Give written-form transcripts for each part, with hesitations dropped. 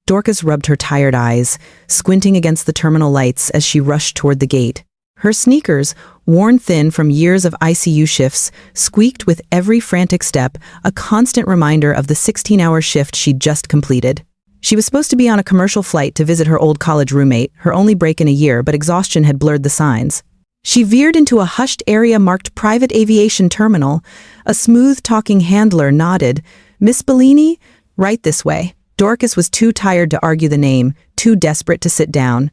Dorcas rubbed her tired eyes, squinting against the terminal lights as she rushed toward the gate. Her sneakers, worn thin from years of ICU shifts, squeaked with every frantic step, a constant reminder of the 16-hour shift she'd just completed. She was supposed to be on a commercial flight to visit her old college roommate, her only break in a year, but exhaustion had blurred the signs. She veered into a hushed area marked Private Aviation Terminal. A smooth-talking handler nodded. "Miss Bellini? Right this way." Dorcas was too tired to argue the name, too desperate to sit down.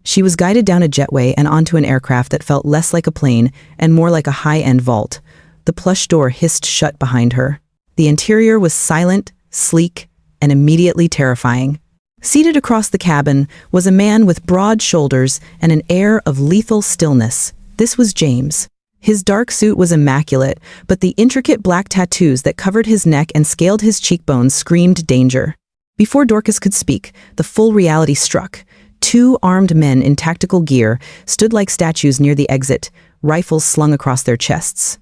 She was guided down a jetway and onto an aircraft that felt less like a plane and more like a high-end vault. The plush door hissed shut behind her. The interior was silent, sleek, and immediately terrifying. Seated across the cabin was a man with broad shoulders and an air of lethal stillness. This was James. His dark suit was immaculate, but the intricate black tattoos that covered his neck and scaled his cheekbones screamed danger. Before Dorcas could speak, the full reality struck. Two armed men in tactical gear stood like statues near the exit, rifles slung across their chests.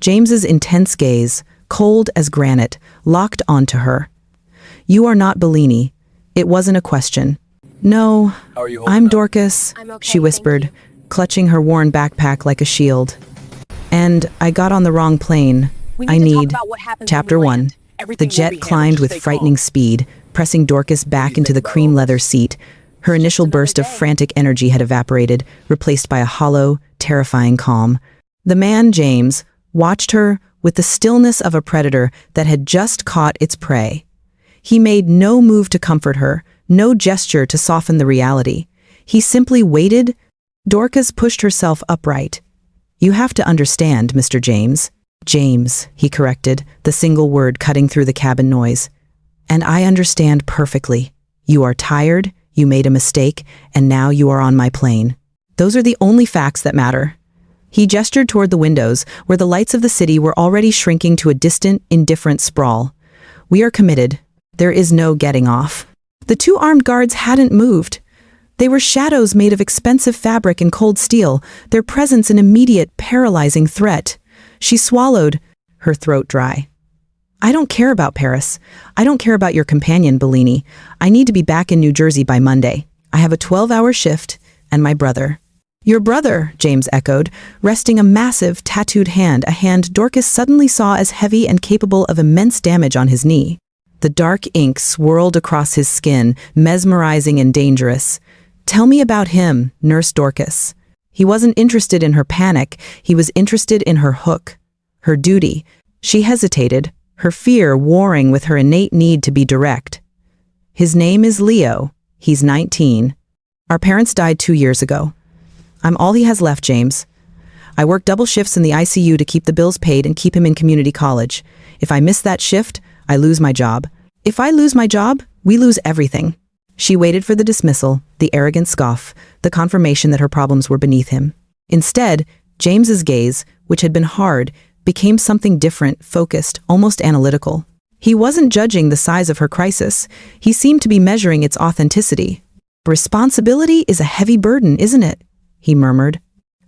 James's intense gaze, cold as granite, locked onto her. "You are not Bellini." It wasn't a question. "No, I'm Dorcas," she whispered, clutching her worn backpack like a shield. "And I got on the wrong plane. I need..." Chapter 1. The jet climbed with frightening speed, pressing Dorcas back into the cream leather seat. Her initial burst of frantic energy had evaporated, replaced by a hollow, terrifying calm. The man, James, watched her with the stillness of a predator that had just caught its prey. He made no move to comfort her, no gesture to soften the reality. He simply waited. Dorcas pushed herself upright. "You have to understand, Mr. James." "James," he corrected, the single word cutting through the cabin noise. "And I understand perfectly. You are tired, you made a mistake, and now you are on my plane. Those are the only facts that matter." He gestured toward the windows, where the lights of the city were already shrinking to a distant, indifferent sprawl. "We are committed. There is no getting off." The two armed guards hadn't moved. They were shadows made of expensive fabric and cold steel, their presence an immediate, paralyzing threat. She swallowed, her throat dry. "I don't care about Paris. I don't care about your companion, Bellini. I need to be back in New Jersey by Monday. I have a 12-hour shift, and my brother." "Your brother," James echoed, resting a massive, tattooed hand, a hand Dorcas suddenly saw as heavy and capable of immense damage on his knee. The dark ink swirled across his skin, mesmerizing and dangerous. "Tell me about him," nursed Dorcas. He wasn't interested in her panic, he was interested in her hook, her duty. She hesitated, her fear warring with her innate need to be direct. "His name is Leo. He's 19. Our parents died 2 years ago. I'm all he has left, James. I work double shifts in the ICU to keep the bills paid and keep him in community college. If I miss that shift, I lose my job. If I lose my job, we lose everything." She waited for the dismissal, the arrogant scoff, the confirmation that her problems were beneath him. Instead, James's gaze, which had been hard, became something different, focused, almost analytical. He wasn't judging the size of her crisis. He seemed to be measuring its authenticity. "Responsibility is a heavy burden, isn't it?" he murmured,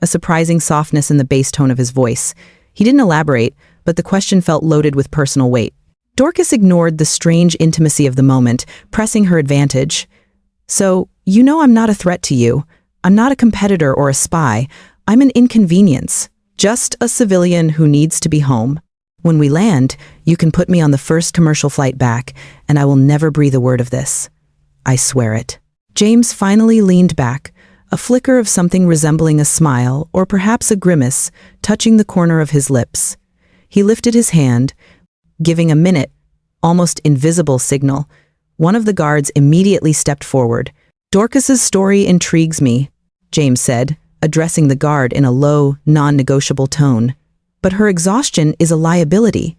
a surprising softness in the bass tone of his voice. He didn't elaborate, but the question felt loaded with personal weight. Dorcas ignored the strange intimacy of the moment, pressing her advantage. "So, you know I'm not a threat to you. I'm not a competitor or a spy. I'm an inconvenience. Just a civilian who needs to be home. When we land, you can put me on the first commercial flight back, and I will never breathe a word of this. I swear it." James finally leaned back, a flicker of something resembling a smile, or perhaps a grimace, touching the corner of his lips. He lifted his hand, giving a minute, almost invisible signal. One of the guards immediately stepped forward. "Dorcas's story intrigues me," James said, addressing the guard in a low, non-negotiable tone. "But her exhaustion is a liability.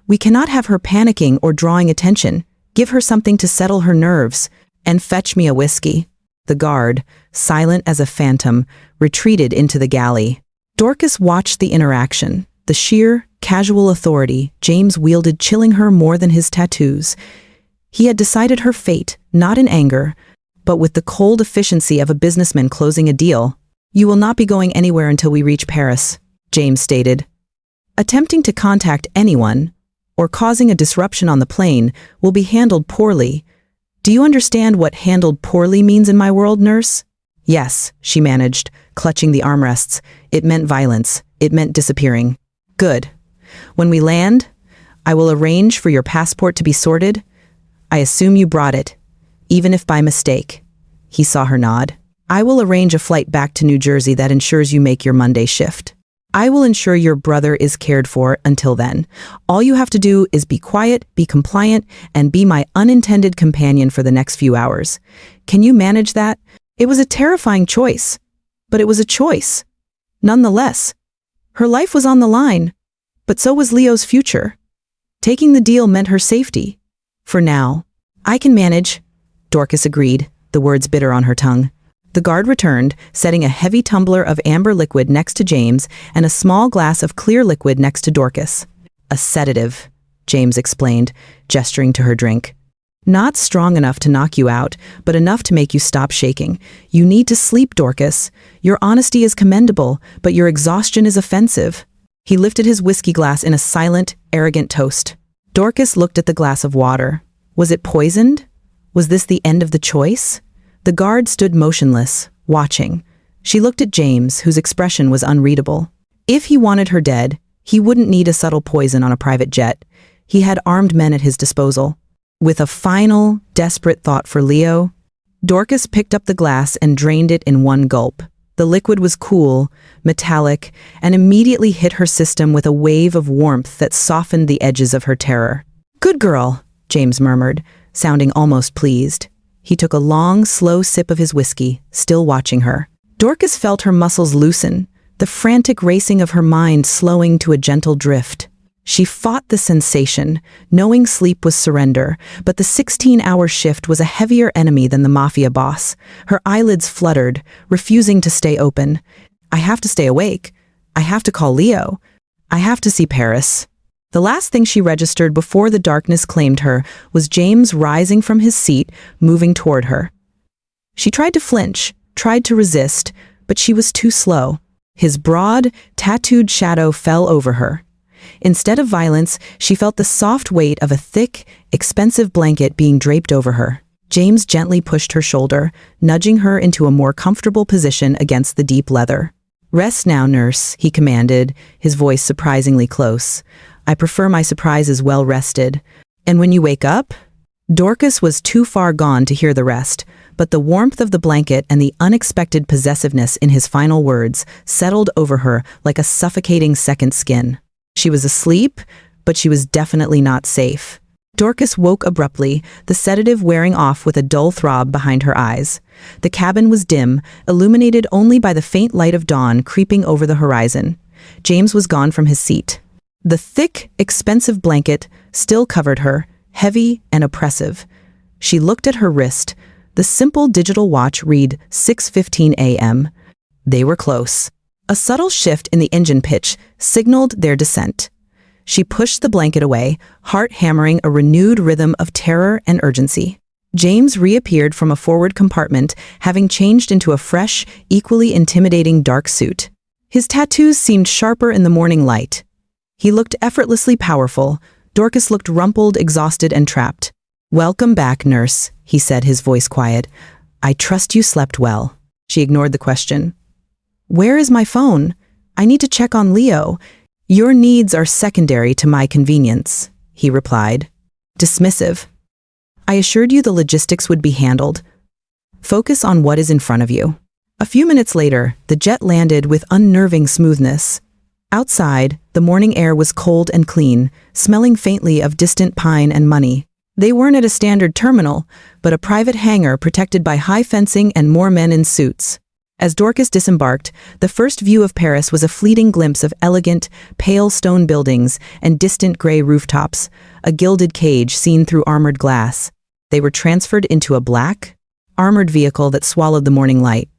We cannot have her panicking or drawing attention. Give her something to settle her nerves, and fetch me a whiskey." The guard, silent as a phantom, retreated into the galley. Dorcas watched the interaction, the sheer, casual authority James wielded chilling her more than his tattoos. He had decided her fate, not in anger, but with the cold efficiency of a businessman closing a deal. "You will not be going anywhere until we reach Paris," James stated. "Attempting to contact anyone, or causing a disruption on the plane, will be handled poorly. Do you understand what handled poorly means in my world, nurse? Yes, she managed, clutching the armrests. It meant violence. It meant disappearing. Good. When we land, I will arrange for your passport to be sorted. I assume you brought it, even if by mistake. He saw her nod. I will arrange a flight back to New Jersey that ensures you make your Monday shift. I will ensure your brother is cared for until then. All you have to do is be quiet, be compliant, and be my unintended companion for the next few hours. Can you manage that? It was a terrifying choice, but it was a choice. Nonetheless, her life was on the line, but so was Leo's future. Taking the deal meant her safety. For now. I can manage, Dorcas agreed, the words bitter on her tongue. The guard returned, setting a heavy tumbler of amber liquid next to James and a small glass of clear liquid next to Dorcas. A sedative, James explained, gesturing to her drink. Not strong enough to knock you out, but enough to make you stop shaking. You need to sleep, Dorcas. Your honesty is commendable, but your exhaustion is offensive. He lifted his whiskey glass in a silent, arrogant toast. Dorcas looked at the glass of water. Was it poisoned? Was this the end of the choice? The guard stood motionless, watching. She looked at James, whose expression was unreadable. If he wanted her dead, he wouldn't need a subtle poison on a private jet. He had armed men at his disposal. With a final, desperate thought for Leo, Dorcas picked up the glass and drained it in one gulp. The liquid was cool, metallic, and immediately hit her system with a wave of warmth that softened the edges of her terror. "Good girl," James murmured, sounding almost pleased. He took a long, slow sip of his whiskey, still watching her. Dorcas felt her muscles loosen, the frantic racing of her mind slowing to a gentle drift. She fought the sensation, knowing sleep was surrender, but the 16-hour shift was a heavier enemy than the Mafia boss. Her eyelids fluttered, refusing to stay open. I have to stay awake. I have to call Leo. I have to see Paris. The last thing she registered before the darkness claimed her was James rising from his seat, moving toward her. She tried to flinch, tried to resist, but she was too slow. His broad, tattooed shadow fell over her. Instead of violence, she felt the soft weight of a thick, expensive blanket being draped over her. James gently pushed her shoulder, nudging her into a more comfortable position against the deep leather. "Rest now, nurse," he commanded, his voice surprisingly close. "I prefer my surprises well rested. And when you wake up?" Dorcas was too far gone to hear the rest, but the warmth of the blanket and the unexpected possessiveness in his final words settled over her like a suffocating second skin. She was asleep, but she was definitely not safe. Dorcas woke abruptly, the sedative wearing off with a dull throb behind her eyes. The cabin was dim, illuminated only by the faint light of dawn creeping over the horizon. James was gone from his seat. The thick, expensive blanket still covered her, heavy and oppressive. She looked at her wrist. The simple digital watch read 6:15 a.m. They were close. A subtle shift in the engine pitch signaled their descent. She pushed the blanket away, heart hammering a renewed rhythm of terror and urgency. James reappeared from a forward compartment, having changed into a fresh, equally intimidating dark suit. His tattoos seemed sharper in the morning light. He looked effortlessly powerful. Dorcas looked rumpled, exhausted, and trapped. "Welcome back, nurse," he said, his voice quiet. "I trust you slept well." She ignored the question. "Where is my phone? I need to check on Leo." "Your needs are secondary to my convenience," he replied, dismissive. "I assured you the logistics would be handled. Focus on what is in front of you." A few minutes later, the jet landed with unnerving smoothness. Outside, the morning air was cold and clean, smelling faintly of distant pine and money. They weren't at a standard terminal, but a private hangar protected by high fencing and more men in suits. As Dorcas disembarked, the first view of Paris was a fleeting glimpse of elegant, pale stone buildings and distant gray rooftops, a gilded cage seen through armored glass. They were transferred into a black, armored vehicle that swallowed the morning light.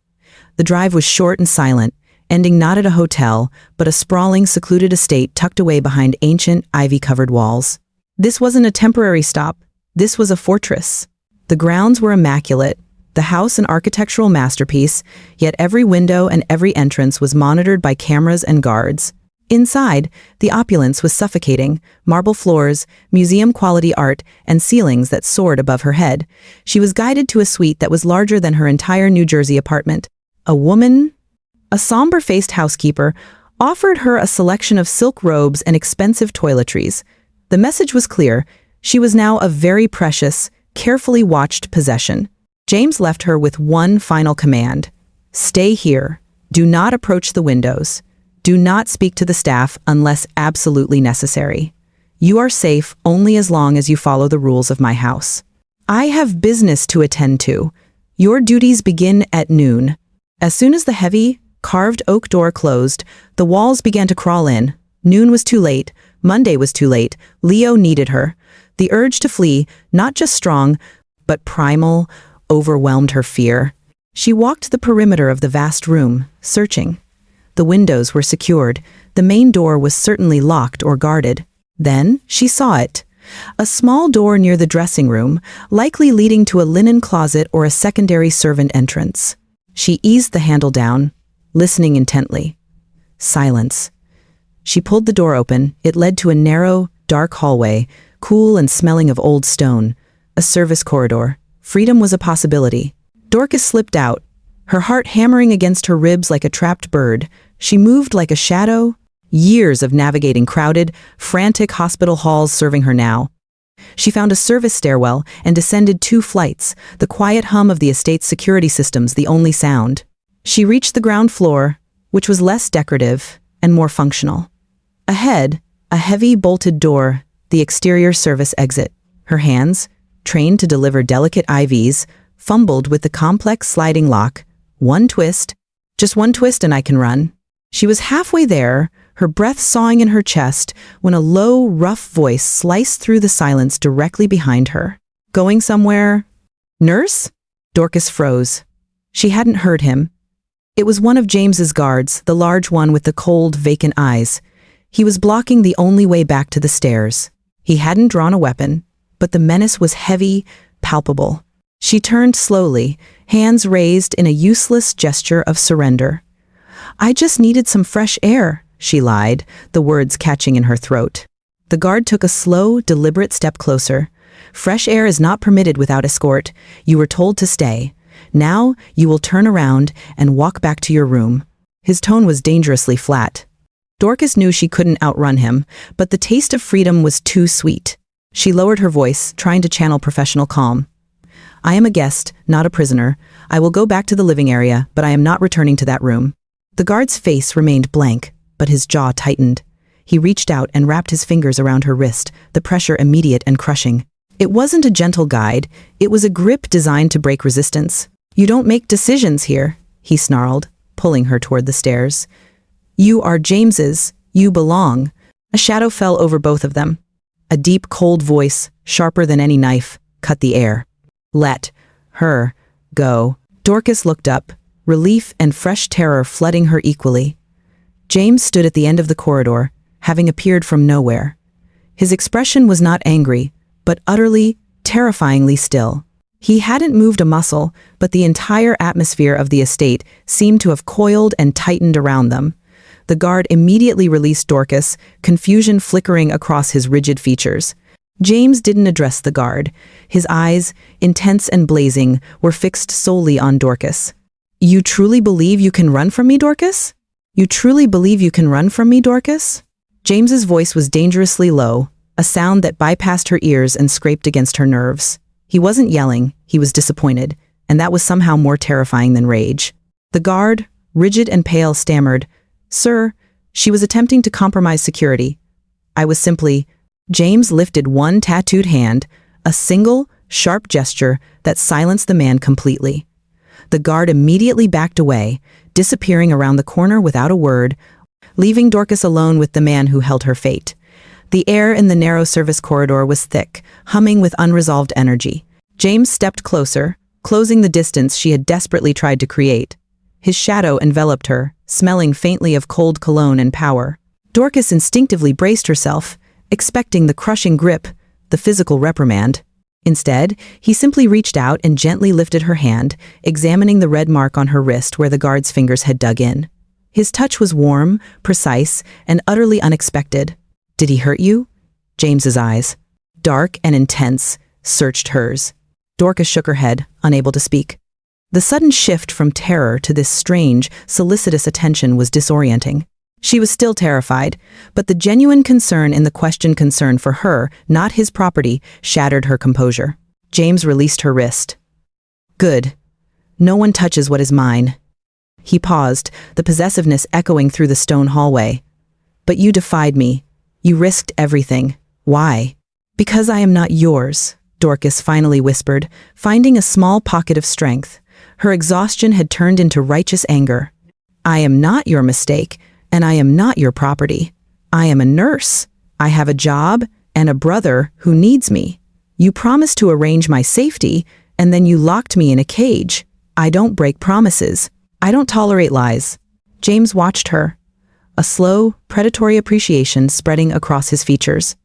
The drive was short and silent, ending not at a hotel, but a sprawling, secluded estate tucked away behind ancient, ivy-covered walls. This wasn't a temporary stop. This was a fortress. The grounds were immaculate, the house an architectural masterpiece, yet every window and every entrance was monitored by cameras and guards. Inside, the opulence was suffocating: marble floors, museum-quality art, and ceilings that soared above her head. She was guided to a suite that was larger than her entire New Jersey apartment. A woman, a somber-faced housekeeper, offered her a selection of silk robes and expensive toiletries. The message was clear: she was now a very precious, carefully watched possession. James left her with one final command: stay here. Do not approach the windows. Do not speak to the staff unless absolutely necessary. You are safe only as long as you follow the rules of my house. I have business to attend to. Your duties begin at noon. As soon as the heavy, carved oak door closed, the walls began to crawl in. Noon was too late. Monday was too late. Leo needed her. The urge to flee, not just strong, but primal, overwhelmed her fear. She walked the perimeter of the vast room, searching. The windows were secured. The main door was certainly locked or guarded. Then she saw it. A small door near the dressing room, likely leading to a linen closet or a secondary servant entrance. She eased the handle down, listening intently. Silence. She pulled the door open. It led to a narrow, dark hallway, cool and smelling of old stone. A service corridor. Freedom was a possibility. Dorcas slipped out, her heart hammering against her ribs like a trapped bird. She moved like a shadow, years of navigating crowded, frantic hospital halls serving her now. She found a service stairwell and descended 2 flights, the quiet hum of the estate's security systems the only sound. She reached the ground floor, which was less decorative and more functional. Ahead, a heavy bolted door, the exterior service exit. Her hands, trained to deliver delicate IVs, fumbled with the complex sliding lock. One twist, just one twist and I can run. She was halfway there, her breath sawing in her chest, when a low, rough voice sliced through the silence directly behind her. Going somewhere? Nurse? Dorcas froze. She hadn't heard him. It was one of James's guards, the large one with the cold, vacant eyes. He was blocking the only way back to the stairs. He hadn't drawn a weapon, but the menace was heavy, palpable. She turned slowly, hands raised in a useless gesture of surrender. I just needed some fresh air, she lied, the words catching in her throat. The guard took a slow, deliberate step closer. Fresh air is not permitted without escort. You were told to stay. Now you will turn around and walk back to your room. His tone was dangerously flat. Dorcas knew she couldn't outrun him, but the taste of freedom was too sweet. She lowered her voice, trying to channel professional calm. I am a guest, not a prisoner. I will go back to the living area, but I am not returning to that room. The guard's face remained blank, but his jaw tightened. He reached out and wrapped his fingers around her wrist, the pressure immediate and crushing. It wasn't a gentle guide, it was a grip designed to break resistance. You don't make decisions here, he snarled, pulling her toward the stairs. You are James's, you belong. A shadow fell over both of them. A deep, cold voice, sharper than any knife, cut the air. Let her go. Dorcas looked up, relief and fresh terror flooding her equally. James stood at the end of the corridor, having appeared from nowhere. His expression was not angry, but utterly, terrifyingly still. He hadn't moved a muscle, but the entire atmosphere of the estate seemed to have coiled and tightened around them. The guard immediately released Dorcas, confusion flickering across his rigid features. James didn't address the guard. His eyes, intense and blazing, were fixed solely on Dorcas. You truly believe you can run from me, Dorcas? You truly believe you can run from me, Dorcas? James's voice was dangerously low, a sound that bypassed her ears and scraped against her nerves. He wasn't yelling, he was disappointed, and that was somehow more terrifying than rage. The guard, rigid and pale, stammered, Sir, she was attempting to compromise security. I was simply... James lifted one tattooed hand, a single, sharp gesture that silenced the man completely. The guard immediately backed away, disappearing around the corner without a word, leaving Dorcas alone with the man who held her fate. The air in the narrow service corridor was thick, humming with unresolved energy. James stepped closer, closing the distance she had desperately tried to create. His shadow enveloped her, smelling faintly of cold cologne and power. Dorcas instinctively braced herself, expecting the crushing grip, the physical reprimand. Instead, he simply reached out and gently lifted her hand, examining the red mark on her wrist where the guard's fingers had dug in. His touch was warm, precise, and utterly unexpected. Did he hurt you? James's eyes, dark and intense, searched hers. Dorcas shook her head, unable to speak. The sudden shift from terror to this strange, solicitous attention was disorienting. She was still terrified, but the genuine concern in the question concern for her, not his property, shattered her composure. James released her wrist. Good. No one touches what is mine. He paused, the possessiveness echoing through the stone hallway. But you defied me. You risked everything. Why? Because I am not yours, Dorcas finally whispered, finding a small pocket of strength. Her exhaustion had turned into righteous anger. I am not your mistake, and I am not your property. I am a nurse. I have a job and a brother who needs me. You promised to arrange my safety, and then you locked me in a cage. I don't break promises. I don't tolerate lies. James watched her, a slow, predatory appreciation spreading across his features.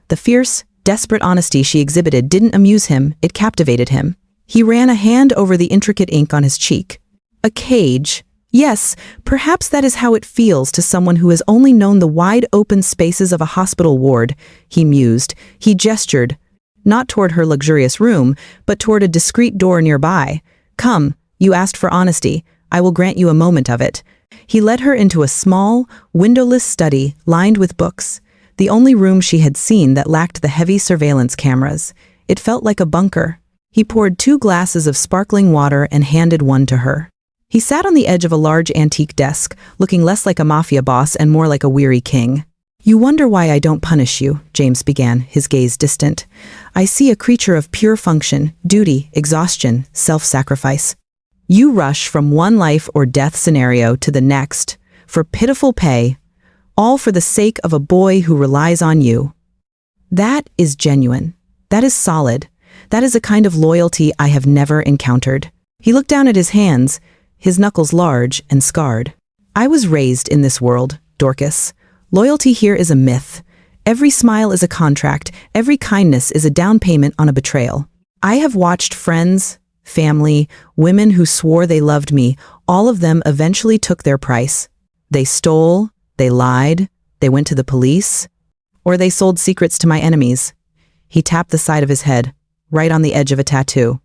The fierce, desperate honesty she exhibited didn't amuse him, it captivated him. He ran a hand over the intricate ink on his cheek. A cage. Yes, perhaps that is how it feels to someone who has only known the wide-open spaces of a hospital ward, he mused. He gestured, not toward her luxurious room, but toward a discreet door nearby. Come, you asked for honesty. I will grant you a moment of it. He led her into a small, windowless study lined with books, the only room she had seen that lacked the heavy surveillance cameras. It felt like a bunker. He poured 2 glasses of sparkling water and handed one to her. He sat on the edge of a large antique desk, looking less like a mafia boss and more like a weary king. You wonder why I don't punish you, James began, his gaze distant. I see a creature of pure function, duty, exhaustion, self-sacrifice. You rush from one life or death scenario to the next, for pitiful pay, all for the sake of a boy who relies on you. That is genuine. That is solid. That is a kind of loyalty I have never encountered. He looked down at his hands, his knuckles large and scarred. I was raised in this world, Dorcas. Loyalty here is a myth. Every smile is a contract. Every kindness is a down payment on a betrayal. I have watched friends, family, women who swore they loved me. All of them eventually took their price. They stole, they lied, they went to the police, or they sold secrets to my enemies. He tapped the side of his head, right on the edge of a tattoo.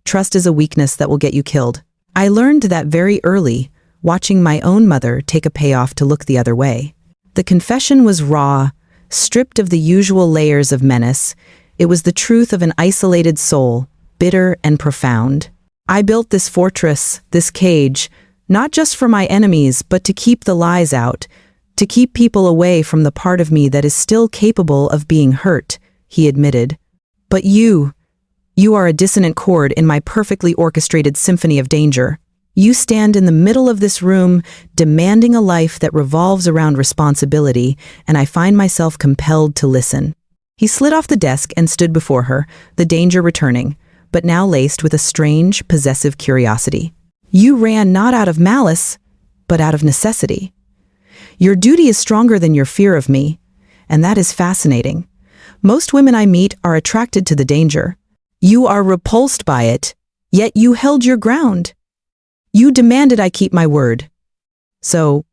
Trust is a weakness that will get you killed. I learned that very early, watching my own mother take a payoff to look the other way. The confession was raw, stripped of the usual layers of menace. It was the truth of an isolated soul, bitter and profound. I built this fortress, this cage, not just for my enemies, but to keep the lies out, to keep people away from the part of me that is still capable of being hurt, he admitted. But you are a dissonant chord in my perfectly orchestrated symphony of danger. You stand in the middle of this room, demanding a life that revolves around responsibility, and I find myself compelled to listen. He slid off the desk and stood before her, the danger returning, but now laced with a strange, possessive curiosity. You ran not out of malice, but out of necessity. Your duty is stronger than your fear of me, and that is fascinating. Most women I meet are attracted to the danger. You are repulsed by it, yet you held your ground. You demanded I keep my word. So,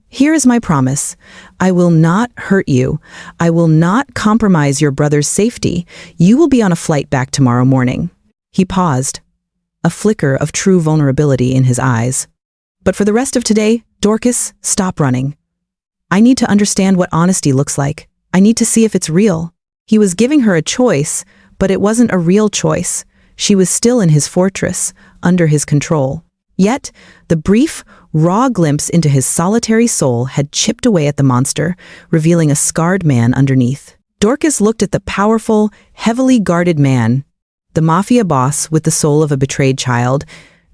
here is my promise. I will not hurt you. I will not compromise your brother's safety. You will be on a flight back tomorrow morning. He paused, a flicker of true vulnerability in his eyes. But for the rest of today, Dorcas, stop running. I need to understand what honesty looks like. I need to see if it's real. He was giving her a choice, but it wasn't a real choice. She was still in his fortress, under his control. Yet, the brief, raw glimpse into his solitary soul had chipped away at the monster, revealing a scarred man underneath. Dorcas looked at the powerful, heavily guarded man, the mafia boss with the soul of a betrayed child,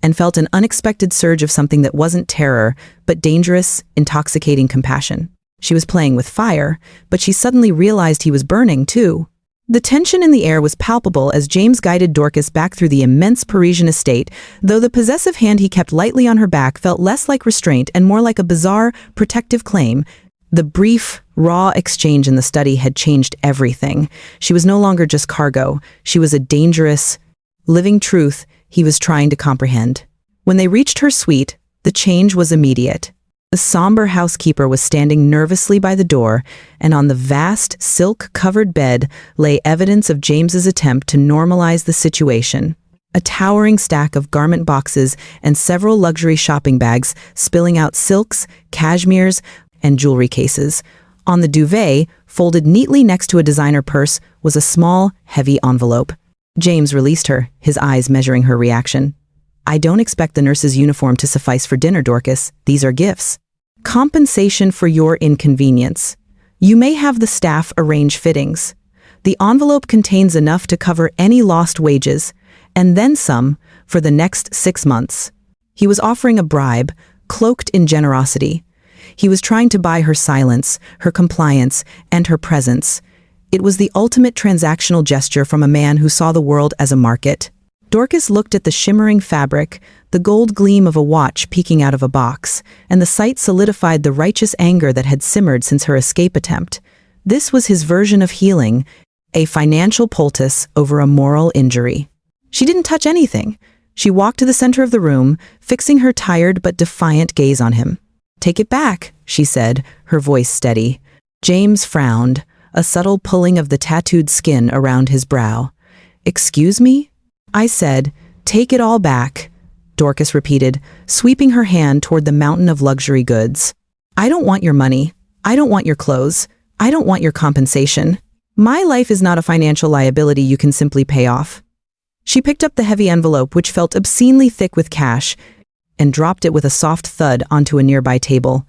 and felt an unexpected surge of something that wasn't terror, but dangerous, intoxicating compassion. She was playing with fire, but she suddenly realized he was burning, too. The tension in the air was palpable as James guided Dorcas back through the immense Parisian estate, though the possessive hand he kept lightly on her back felt less like restraint and more like a bizarre, protective claim. The brief, raw exchange in the study had changed everything. She was no longer just cargo. She was a dangerous, living truth he was trying to comprehend. When they reached her suite, the change was immediate. The somber housekeeper was standing nervously by the door, and on the vast, silk-covered bed lay evidence of James's attempt to normalize the situation. A towering stack of garment boxes and several luxury shopping bags spilling out silks, cashmeres, and jewelry cases. On the duvet, folded neatly next to a designer purse, was a small, heavy envelope. James released her, his eyes measuring her reaction. "I don't expect the nurse's uniform to suffice for dinner, Dorcas. These are gifts. Compensation for your inconvenience. You may have the staff arrange fittings. The envelope contains enough to cover any lost wages, and then some, for the next 6 months." He was offering a bribe, cloaked in generosity. He was trying to buy her silence, her compliance, and her presence. It was the ultimate transactional gesture from a man who saw the world as a market. Dorcas looked at the shimmering fabric, the gold gleam of a watch peeking out of a box, and the sight solidified the righteous anger that had simmered since her escape attempt. This was his version of healing, a financial poultice over a moral injury. She didn't touch anything. She walked to the center of the room, fixing her tired but defiant gaze on him. "Take it back," she said, her voice steady. James frowned, a subtle pulling of the tattooed skin around his brow. "Excuse me?" "I said, take it all back," Dorcas repeated, sweeping her hand toward the mountain of luxury goods. "I don't want your money. I don't want your clothes. I don't want your compensation. My life is not a financial liability you can simply pay off." She picked up the heavy envelope, which felt obscenely thick with cash, and dropped it with a soft thud onto a nearby table.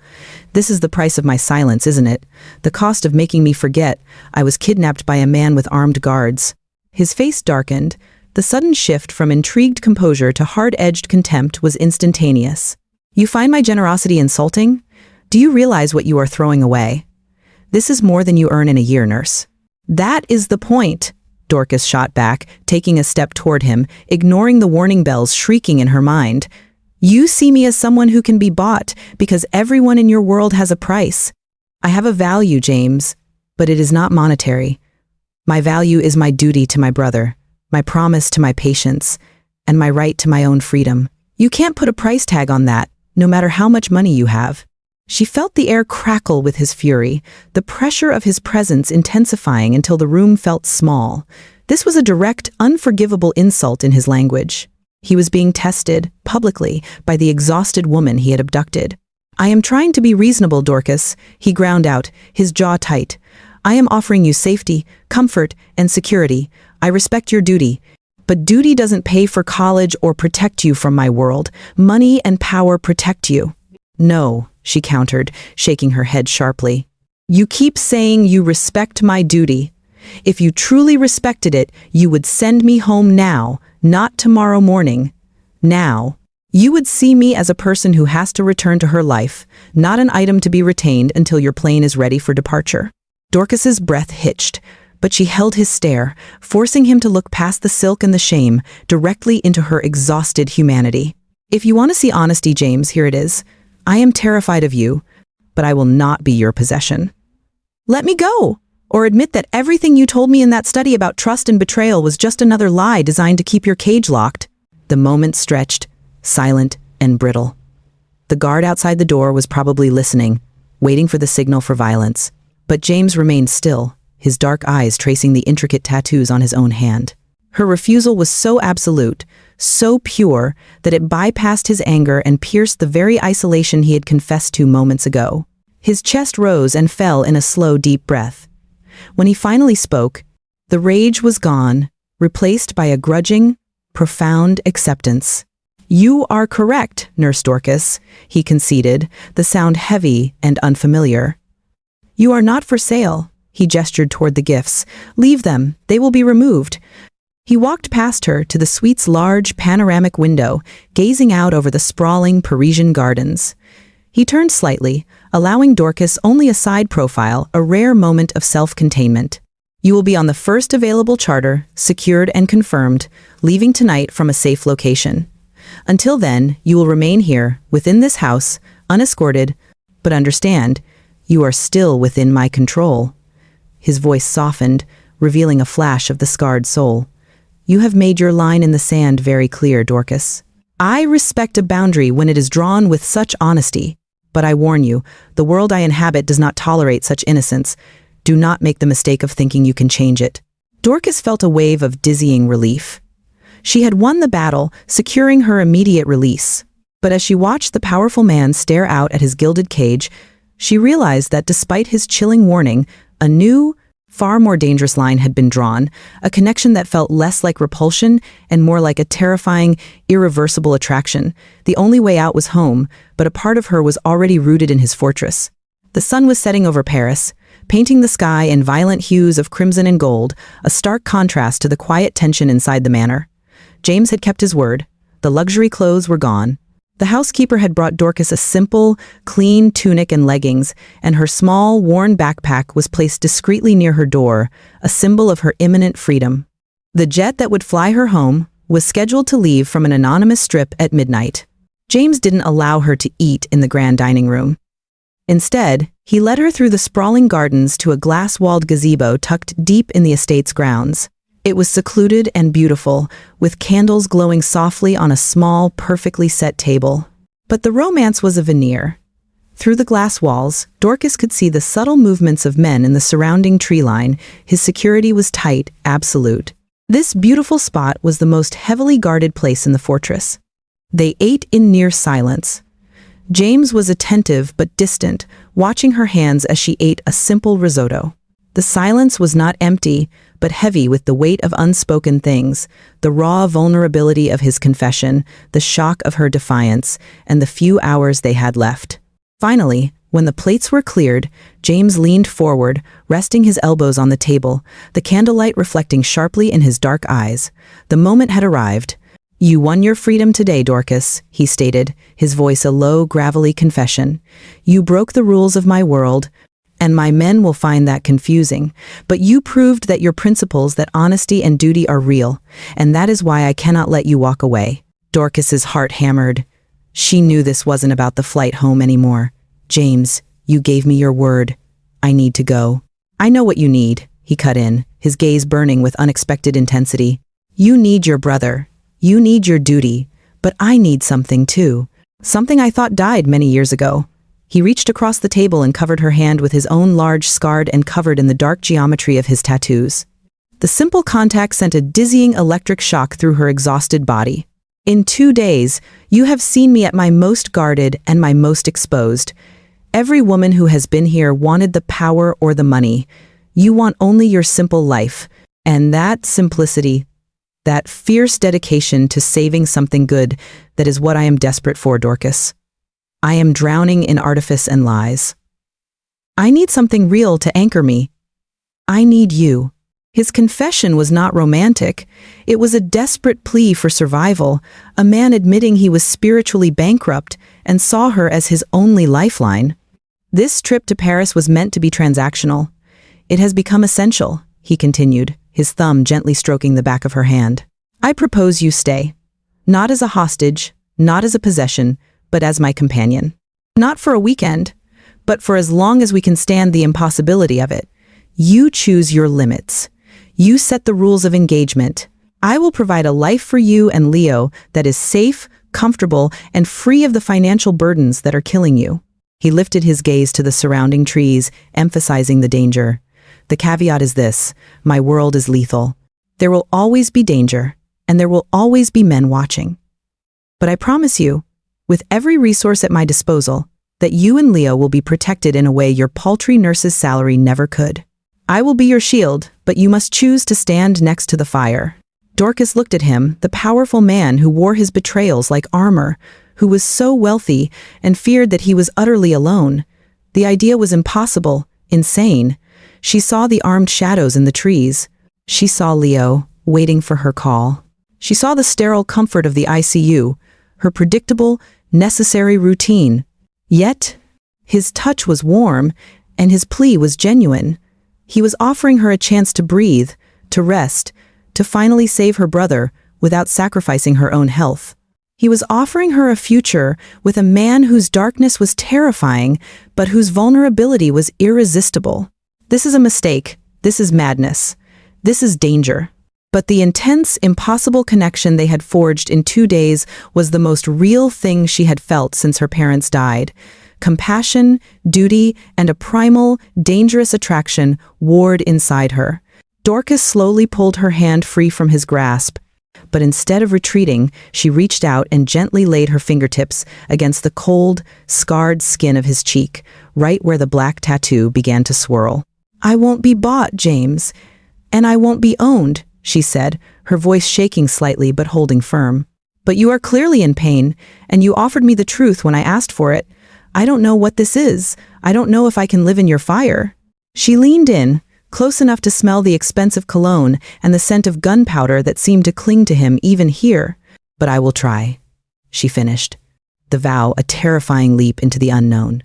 "This is the price of my silence, isn't it? The cost of making me forget I was kidnapped by a man with armed guards." His face darkened. The sudden shift from intrigued composure to hard-edged contempt was instantaneous. "You find my generosity insulting? Do you realize what you are throwing away? This is more than you earn in a year, nurse." "That is the point," Dorcas shot back, taking a step toward him, ignoring the warning bells shrieking in her mind. "You see me as someone who can be bought because everyone in your world has a price. I have a value, James, but it is not monetary. My value is my duty to my brother, my promise to my patients, and my right to my own freedom. You can't put a price tag on that, no matter how much money you have." She felt the air crackle with his fury, the pressure of his presence intensifying until the room felt small. This was a direct, unforgivable insult in his language. He was being tested, publicly, by the exhausted woman he had abducted. "I am trying to be reasonable, Dorcas," he ground out, his jaw tight. "I am offering you safety, comfort, and security. I respect your duty. But duty doesn't pay for college or protect you from my world. Money and power protect you." "No," she countered, shaking her head sharply. "You keep saying you respect my duty. If you truly respected it, you would send me home now, not tomorrow morning. Now. You would see me as a person who has to return to her life, not an item to be retained until your plane is ready for departure." Dorcas's breath hitched, but she held his stare, forcing him to look past the silk and the shame, directly into her exhausted humanity. "If you want to see honesty, James, here it is. I am terrified of you, but I will not be your possession. Let me go, or admit that everything you told me in that study about trust and betrayal was just another lie designed to keep your cage locked." The moment stretched, silent and brittle. The guard outside the door was probably listening, waiting for the signal for violence. But James remained still, his dark eyes tracing the intricate tattoos on his own hand. Her refusal was so absolute, so pure, that it bypassed his anger and pierced the very isolation he had confessed to moments ago. His chest rose and fell in a slow, deep breath. When he finally spoke, the rage was gone, replaced by a grudging, profound acceptance. "You are correct, Nurse Dorcas," he conceded, the sound heavy and unfamiliar. "You are not for sale," he gestured toward the gifts. "Leave them, they will be removed." He walked past her to the suite's large panoramic window, gazing out over the sprawling Parisian gardens. He turned slightly, allowing Dorcas only a side profile, a rare moment of self-containment. "You will be on the first available charter, secured and confirmed, leaving tonight from a safe location. Until then, you will remain here, within this house, unescorted, but understand, you are still within my control." His voice softened, revealing a flash of the scarred soul. "You have made your line in the sand very clear, Dorcas. I respect a boundary when it is drawn with such honesty. But I warn you, the world I inhabit does not tolerate such innocence. Do not make the mistake of thinking you can change it." Dorcas felt a wave of dizzying relief. She had won the battle, securing her immediate release. But as she watched the powerful man stare out at his gilded cage, she realized that despite his chilling warning, a new, far more dangerous line had been drawn, a connection that felt less like repulsion and more like a terrifying, irreversible attraction. The only way out was home, but a part of her was already rooted in his fortress. The sun was setting over Paris, painting the sky in violent hues of crimson and gold, a stark contrast to the quiet tension inside the manor. James had kept his word. The luxury clothes were gone. The housekeeper had brought Dorcas a simple, clean tunic and leggings, and her small, worn backpack was placed discreetly near her door, a symbol of her imminent freedom. The jet that would fly her home was scheduled to leave from an anonymous strip at midnight. James didn't allow her to eat in the grand dining room. Instead, he led her through the sprawling gardens to a glass-walled gazebo tucked deep in the estate's grounds. It was secluded and beautiful, with candles glowing softly on a small, perfectly set table. But the romance was a veneer. Through the glass walls, Dorcas could see the subtle movements of men in the surrounding tree line. His security was tight, absolute. This beautiful spot was the most heavily guarded place in the fortress. They ate in near silence. James was attentive but distant, watching her hands as she ate a simple risotto. The silence was not empty, but heavy with the weight of unspoken things, the raw vulnerability of his confession, the shock of her defiance, and the few hours they had left. Finally, when the plates were cleared, James leaned forward, resting his elbows on the table, the candlelight reflecting sharply in his dark eyes. The moment had arrived. "You won your freedom today, Dorcas," he stated, his voice a low, gravelly confession. "You broke the rules of my world, and my men will find that confusing. But you proved that your principles, that honesty and duty are real, and that is why I cannot let you walk away." Dorcas's heart hammered. She knew this wasn't about the flight home anymore. "James, you gave me your word. I need to go." "I know what you need," he cut in, his gaze burning with unexpected intensity. "You need your brother. You need your duty. But I need something too. Something I thought died many years ago." He reached across the table and covered her hand with his own large, scarred and covered in the dark geometry of his tattoos. The simple contact sent a dizzying electric shock through her exhausted body. "In 2 days, you have seen me at my most guarded and my most exposed. Every woman who has been here wanted the power or the money. You want only your simple life. And that simplicity, that fierce dedication to saving something good, that is what I am desperate for, Dorcas. I am drowning in artifice and lies. I need something real to anchor me. I need you." His confession was not romantic. It was a desperate plea for survival, a man admitting he was spiritually bankrupt and saw her as his only lifeline. "This trip to Paris was meant to be transactional. It has become essential," he continued, his thumb gently stroking the back of her hand. "I propose you stay. Not as a hostage, not as a possession, but as my companion. Not for a weekend, but for as long as we can stand the impossibility of it. You choose your limits. You set the rules of engagement. I will provide a life for you and Leo that is safe, comfortable, and free of the financial burdens that are killing you." He lifted his gaze to the surrounding trees, emphasizing the danger. "The caveat is this: my world is lethal. There will always be danger, and there will always be men watching. But I promise you, with every resource at my disposal, that you and Leo will be protected in a way your paltry nurse's salary never could. I will be your shield, but you must choose to stand next to the fire." Dorcas looked at him, the powerful man who wore his betrayals like armor, who was so wealthy and feared that he was utterly alone. The idea was impossible, insane. She saw the armed shadows in the trees. She saw Leo, waiting for her call. She saw the sterile comfort of the ICU, her predictable, necessary routine. Yet, his touch was warm, and his plea was genuine. He was offering her a chance to breathe, to rest, to finally save her brother without sacrificing her own health. He was offering her a future with a man whose darkness was terrifying, but whose vulnerability was irresistible. This is a mistake. This is madness. This is danger. But the intense, impossible connection they had forged in 2 days was the most real thing she had felt since her parents died. Compassion, duty, and a primal, dangerous attraction warred inside her. Dorcas slowly pulled her hand free from his grasp, but instead of retreating, she reached out and gently laid her fingertips against the cold, scarred skin of his cheek, right where the black tattoo began to swirl. "I won't be bought, James, and I won't be owned," she said, her voice shaking slightly but holding firm. "But you are clearly in pain, and you offered me the truth when I asked for it. I don't know what this is. I don't know if I can live in your fire." She leaned in, close enough to smell the expensive cologne and the scent of gunpowder that seemed to cling to him even here. "But I will try," she finished, the vow a terrifying leap into the unknown.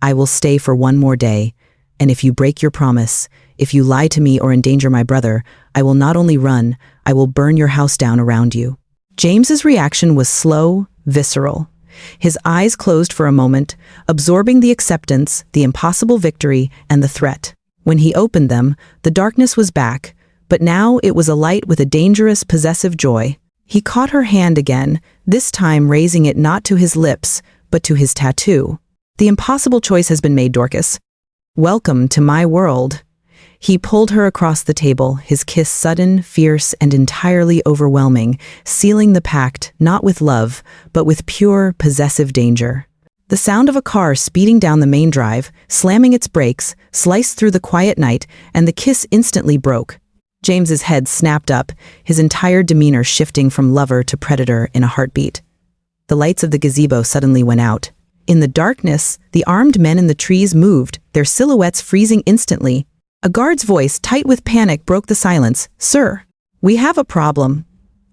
"I will stay for one more day, and if you break your promise, if you lie to me or endanger my brother, I will not only run, I will burn your house down around you." James's reaction was slow, visceral. His eyes closed for a moment, absorbing the acceptance, the impossible victory, and the threat. When he opened them, the darkness was back, but now it was alight with a dangerous, possessive joy. He caught her hand again, this time raising it not to his lips, but to his tattoo. "The impossible choice has been made, Dorcas. Welcome to my world." He pulled her across the table, his kiss sudden, fierce, and entirely overwhelming, sealing the pact not with love, but with pure, possessive danger. The sound of a car speeding down the main drive, slamming its brakes, sliced through the quiet night, and the kiss instantly broke. James's head snapped up, his entire demeanor shifting from lover to predator in a heartbeat. The lights of the gazebo suddenly went out. In the darkness, the armed men in the trees moved, their silhouettes freezing instantly. A guard's voice, tight with panic, broke the silence. "Sir, we have a problem.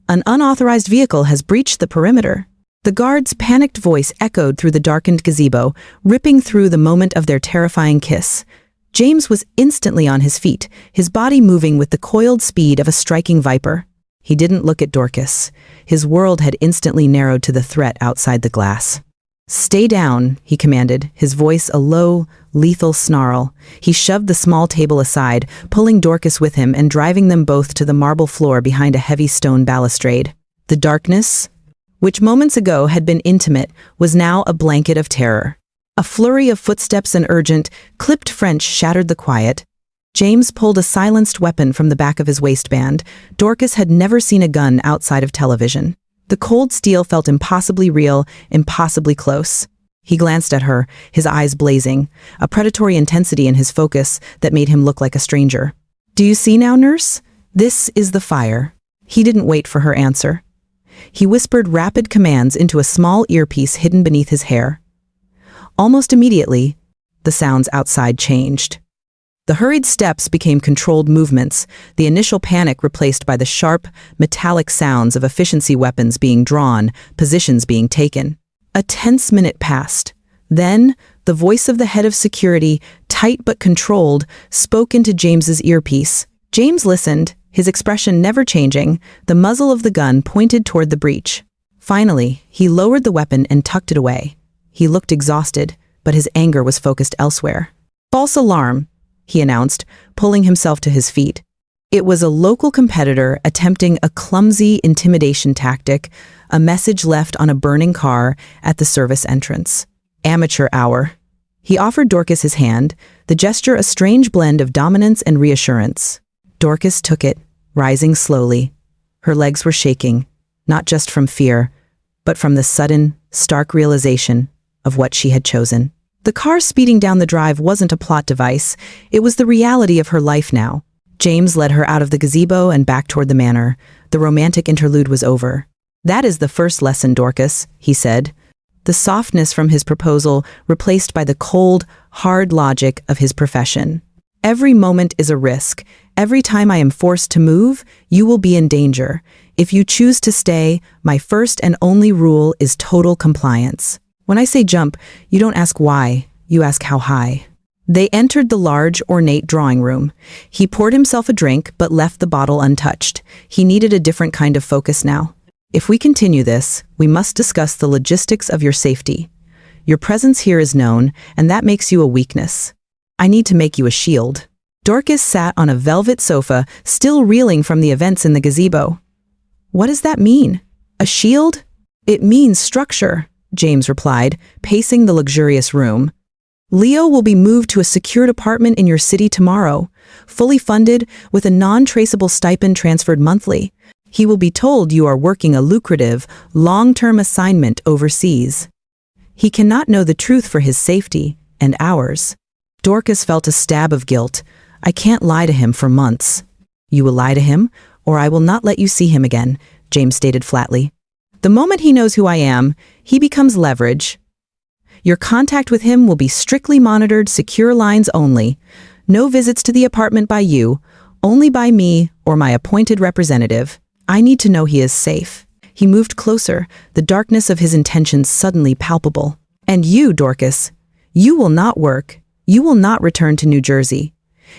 An unauthorized vehicle has breached the perimeter." The guard's panicked voice echoed through the darkened gazebo, ripping through the moment of their terrifying kiss. James was instantly on his feet, his body moving with the coiled speed of a striking viper. He didn't look at Dorcas. His world had instantly narrowed to the threat outside the glass. "Stay down," he commanded, his voice a low, lethal snarl. He shoved the small table aside, pulling Dorcas with him and driving them both to the marble floor behind a heavy stone balustrade. The darkness, which moments ago had been intimate, was now a blanket of terror. A flurry of footsteps and urgent, clipped French shattered the quiet. James pulled a silenced weapon from the back of his waistband. Dorcas had never seen a gun outside of television. The cold steel felt impossibly real, impossibly close. He glanced at her, his eyes blazing, a predatory intensity in his focus that made him look like a stranger. "Do you see now, nurse? This is the fire." He didn't wait for her answer. He whispered rapid commands into a small earpiece hidden beneath his hair. Almost immediately, the sounds outside changed. The hurried steps became controlled movements, the initial panic replaced by the sharp, metallic sounds of efficiency weapons being drawn, positions being taken. A tense minute passed. Then, the voice of the head of security, tight but controlled, spoke into James's earpiece. James listened, his expression never changing, the muzzle of the gun pointed toward the breach. Finally, he lowered the weapon and tucked it away. He looked exhausted, but his anger was focused elsewhere. "False alarm," he announced, pulling himself to his feet. It was a local competitor attempting a clumsy intimidation tactic, a message left on a burning car at the service entrance. "Amateur hour." He offered Dorcas his hand, the gesture a strange blend of dominance and reassurance. Dorcas took it, rising slowly. Her legs were shaking, not just from fear, but from the sudden, stark realization of what she had chosen. The car speeding down the drive wasn't a plot device, it was the reality of her life now. James led her out of the gazebo and back toward the manor. The romantic interlude was over. "That is the first lesson, Dorcas," he said. The softness from his proposal replaced by the cold, hard logic of his profession. "Every moment is a risk. Every time I am forced to move, you will be in danger. If you choose to stay, my first and only rule is total compliance. When I say jump, you don't ask why, you ask how high." They entered the large, ornate drawing room. He poured himself a drink, but left the bottle untouched. He needed a different kind of focus now. "If we continue this, we must discuss the logistics of your safety. Your presence here is known, and that makes you a weakness. I need to make you a shield." Dorcas sat on a velvet sofa, still reeling from the events in the gazebo. "What does that mean? A shield?" "It means structure." James replied, pacing the luxurious room. Leo will be moved to a secured apartment in your city tomorrow, fully funded with a non-traceable stipend transferred monthly. He will be told you are working a lucrative, long-term assignment overseas. He cannot know the truth for his safety and ours. Dorcas felt a stab of guilt. I can't lie to him for months. You will lie to him, or I will not let you see him again, James stated flatly. The moment he knows who I am, he becomes leverage. Your contact with him will be strictly monitored, secure lines only. No visits to the apartment by you, only by me or my appointed representative. I need to know he is safe. He moved closer, the darkness of his intentions suddenly palpable. And you, Dorcas, you will not work. You will not return to New Jersey.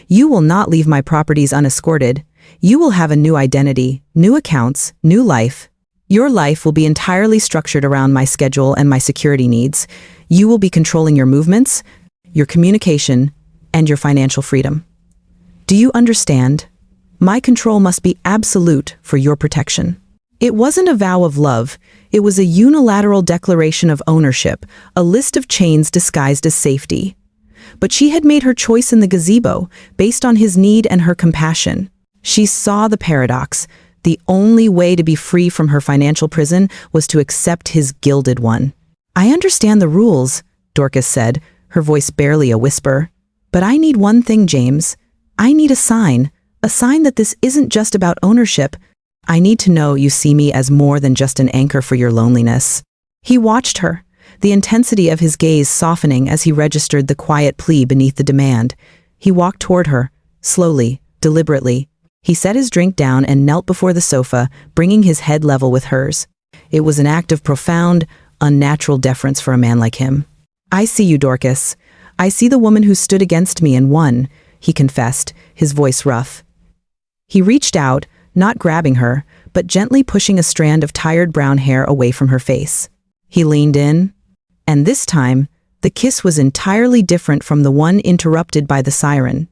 You will not leave my properties unescorted. You will have a new identity, new accounts, new life. Your life will be entirely structured around my schedule and my security needs. You will be controlling your movements, your communication, and your financial freedom. Do you understand? My control must be absolute for your protection. It wasn't a vow of love. It was a unilateral declaration of ownership, a list of chains disguised as safety. But she had made her choice in the gazebo, based on his need and her compassion. She saw the paradox. The only way to be free from her financial prison was to accept his gilded one. I understand the rules, Dorcas said, her voice barely a whisper. But I need one thing, James. I need a sign that this isn't just about ownership. I need to know you see me as more than just an anchor for your loneliness. He watched her, the intensity of his gaze softening as he registered the quiet plea beneath the demand. He walked toward her, slowly, deliberately. He set his drink down and knelt before the sofa, bringing his head level with hers. It was an act of profound, unnatural deference for a man like him. I see you, Dorcas. I see the woman who stood against me and won, he confessed, his voice rough. He reached out, not grabbing her, but gently pushing a strand of tired brown hair away from her face. He leaned in, and this time, the kiss was entirely different from the one interrupted by the siren.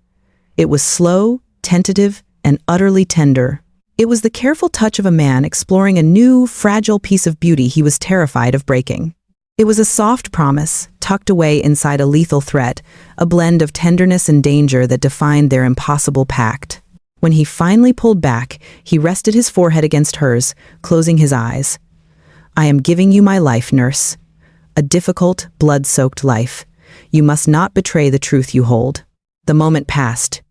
It was slow, tentative, and utterly tender. It was the careful touch of a man exploring a new, fragile piece of beauty he was terrified of breaking. It was a soft promise, tucked away inside a lethal threat, a blend of tenderness and danger that defined their impossible pact. When he finally pulled back, he rested his forehead against hers, closing his eyes. I am giving you my life, nurse. A difficult, blood-soaked life. You must not betray the truth you hold. The moment passed.